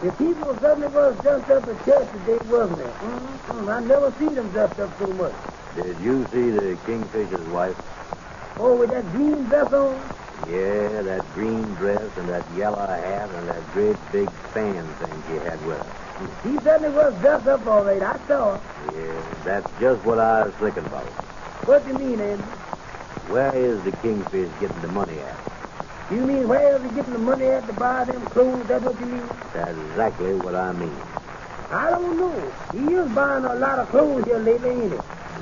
The people suddenly was dressed up at church today, wasn't it? I never seen them dressed up so much. Did you see the Kingfisher's wife? Oh, with that green dress on? Yeah, that green dress and that yellow hat and that great big fan thing she had with her. She certainly was dressed up all right. I saw her. Yeah, that's just what I was thinking about. What do you mean, Andy? Where is the Kingfish getting the money at? You mean where is he getting the money at to buy them clothes? That's what you mean? That's exactly what I mean. I don't know. He is buying a lot of clothes here lately, ain't he?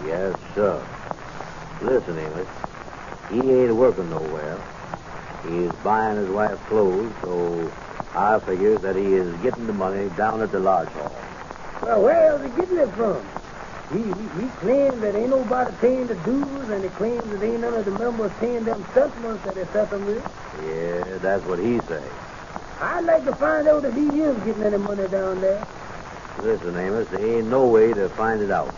Yes, sir. Listen, Amos, he ain't working nowhere. He's buying his wife's clothes, so I figure that he is getting the money down at the lodge hall. Well, where is he getting it from? He claims that ain't nobody paying the dues, and he claims that ain't none of the members paying them settlements that they settle with. Yeah, that's what he say. I'd like to find out if he is getting any money down there. Listen, Amos, there ain't no way to find it out.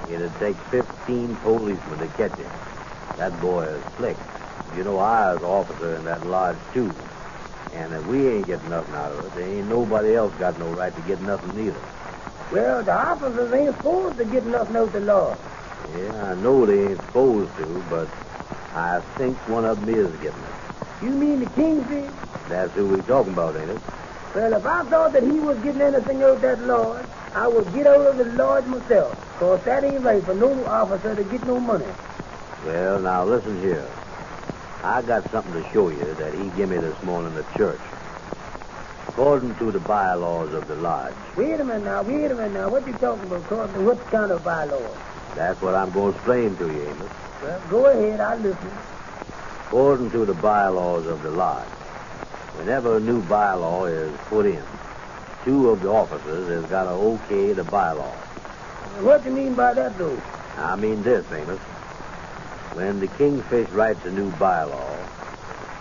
It'd take 15 policemen to catch him. That boy is slick. You know, I was officer in that lodge, too. And if we ain't getting nothing out of it, there ain't nobody else got no right to get nothing either. Well, the officers ain't supposed to get nothing out the law. Yeah, I know they ain't supposed to, but I think one of them is getting it. You mean the Kingfish? That's who we talking about, ain't it? Well, if I thought that he was getting anything out of that lodge, I would get out of the lodge myself. Because that ain't right for no officer to get no money. Well, now listen here. I got something to show you that he give me this morning at church. According to the bylaws of the lodge. Wait a minute now. What you talking about? According to what kind of bylaws? That's what I'm going to explain to you, Amos. Well, go ahead. I'll listen. According to the bylaws of the lodge, whenever a new bylaw is put in, two of the officers has got to okay the bylaw. What do you mean by that, though? I mean this, Amos. When the Kingfish writes a new bylaw,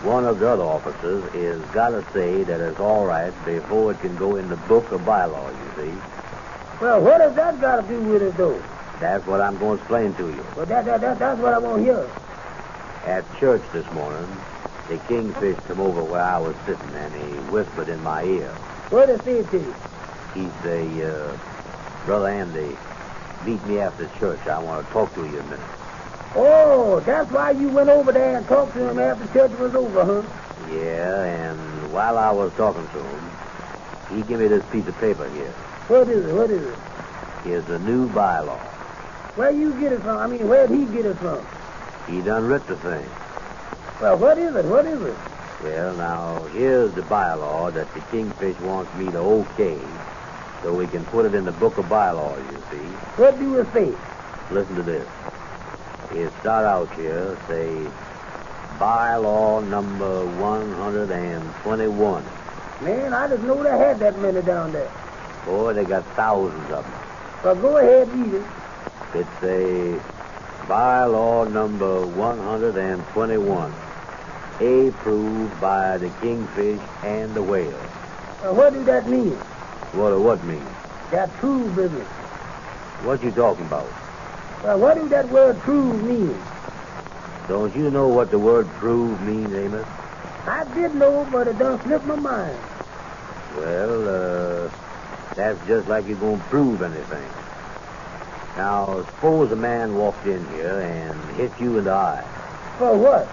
one of the other officers is got to say that it's all right before it can go in the book of bylaw, you see. Well, what has that got to do with it, though? That's what I'm going to explain to you. Well, that's what I want to hear. At church this morning, the Kingfish come over where I was sitting, and he whispered in my ear. What did he say to you? He say, Brother Andy, meet me after church. I want to talk to you a minute. Oh, that's why you went over there and talked to him after church was over, huh? Yeah, and while I was talking to him, he gave me this piece of paper here. What is it? Here's a new bylaw. Where you get it from? I mean, where'd he get it from? He done writ the thing. Well, what is it? Well, now, here's the bylaw that the Kingfish wants me to okay so we can put it in the book of bylaws, you see. What do you say? Listen to this. It start out here, say, bylaw number 121. Man, I just know they had that many down there. Boy, they got thousands of them. Well, go ahead, read it. It's a bylaw number 121. Approved by the Kingfish and the Whale. What do that mean? What mean? That prove business. What you talking about? What do that word prove mean? Don't you know what the word prove means, Amos? I did know, but it done slipped my mind. Well, that's just like you're going to prove anything. Now, suppose a man walked in here and hit you in the eye. For what?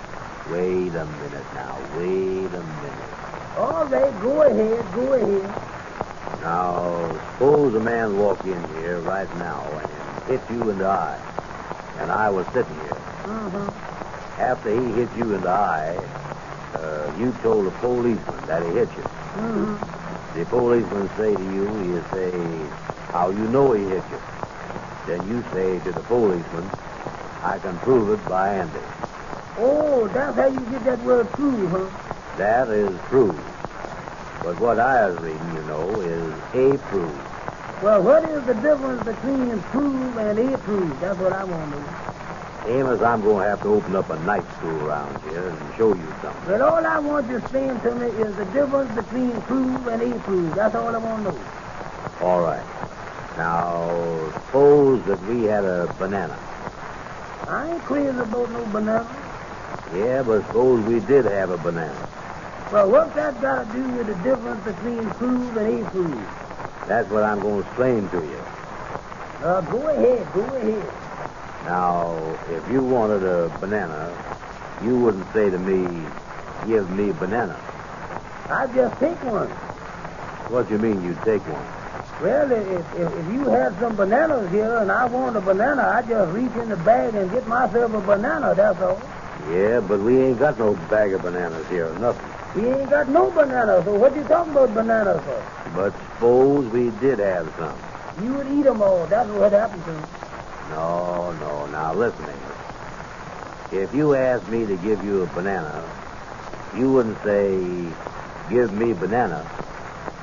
Wait a minute now. All right, go ahead. Now, suppose a man walked in here right now and hit you in the eye, and I was sitting here. Mm-hmm. After he hit you in the eye, you told the policeman that he hit you. Mm-hmm. The policeman say to you, he say, how you know he hit you. Then you say to the policeman, I can prove it by Andy. Oh, that's how you get that word prove, huh? That is prove. But what I was reading, you know, is approve. Well, what is the difference between prove and approve? That's what I want to know. Amos, I'm going to have to open up a night school around here and show you something. Well, all I want you to explain to me is the difference between prove and approve. That's all I want to know. All right. Now, suppose that we had a banana. I ain't crazy about no banana. Yeah, but suppose we did have a banana. Well, what's that got to do with the difference between prove and approve? That's what I'm going to explain to you. Go ahead. Now, if you wanted a banana, you wouldn't say to me, give me a banana. I just take one. What do you mean you take one? Well, if you had some bananas here and I want a banana, I just reach in the bag and get myself a banana, that's all. Yeah, but we ain't got no bag of bananas here or nothing. We ain't got no bananas, so what you talking about bananas for? But suppose we did have some. You would eat them all. That's what happened to them. No. Now, listen, Amos. If you asked me to give you a banana, you wouldn't say, give me banana.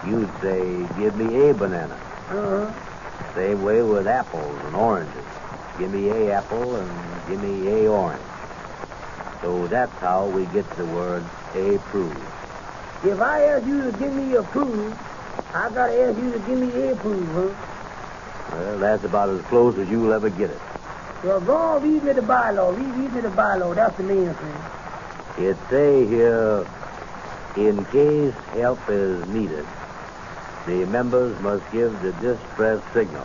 You'd say, give me a banana. Uh-huh. Same way with apples and oranges. Give me a apple and give me a orange. So that's how we get the word approve. If I ask you to give me a prove, I got to ask you to give me a prove, huh? Well, that's about as close as you'll ever get it. Well, go on, read me the bylaw. Read me the bylaw. That's the main thing. It say here, in case help is needed, the members must give the distress signal.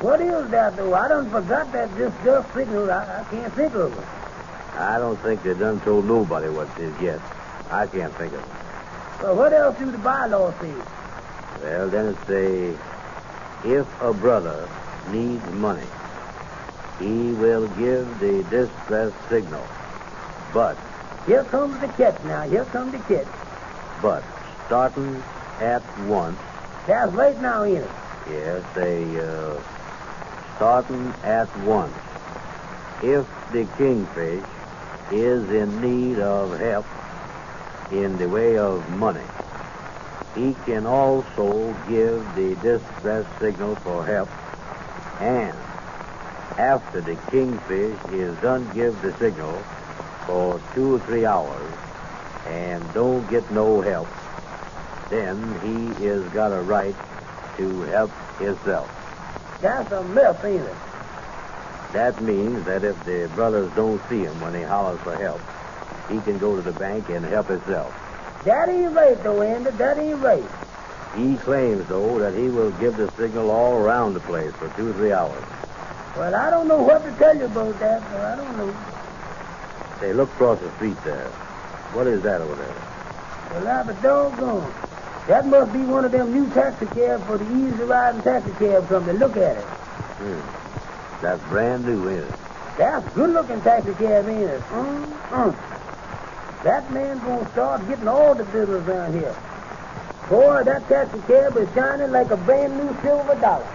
What is that, though? I done forgot that distress signal. I can't think of it. I don't think they done told nobody what it is yet. I can't think of it. Well, what else do the bylaw say? Well, then it say, if a brother needs money, he will give the distress signal. But, Here comes the catch now. Here comes the catch. but, starting at once, That's right now, ain't it? yeah, say, starting at once, if the kingfish is in need of help in the way of money, he can also give the distress signal for help, and after the kingfish is done give the signal for 2 or 3 hours and don't get no help, then he is got a right to help himself. That's a mess, ain't it? That means that if the brothers don't see him when he hollers for help, he can go to the bank and help himself. That ain't right, though, Andy. That ain't right. He claims, though, that he will give the signal all around the place for 2 or 3 hours. Well, I don't know what to tell you about that. I don't know. Say, look across the street there. What is that over there? Well, I'll be doggone. That must be one of them new taxi cabs for the easy riding taxi cab company. Look at it. That's brand new, ain't it? That's good-looking taxi cab, ain't it? That man's gonna start getting all the business around here. Boy, that taxi cab is shining like a brand new silver dollar.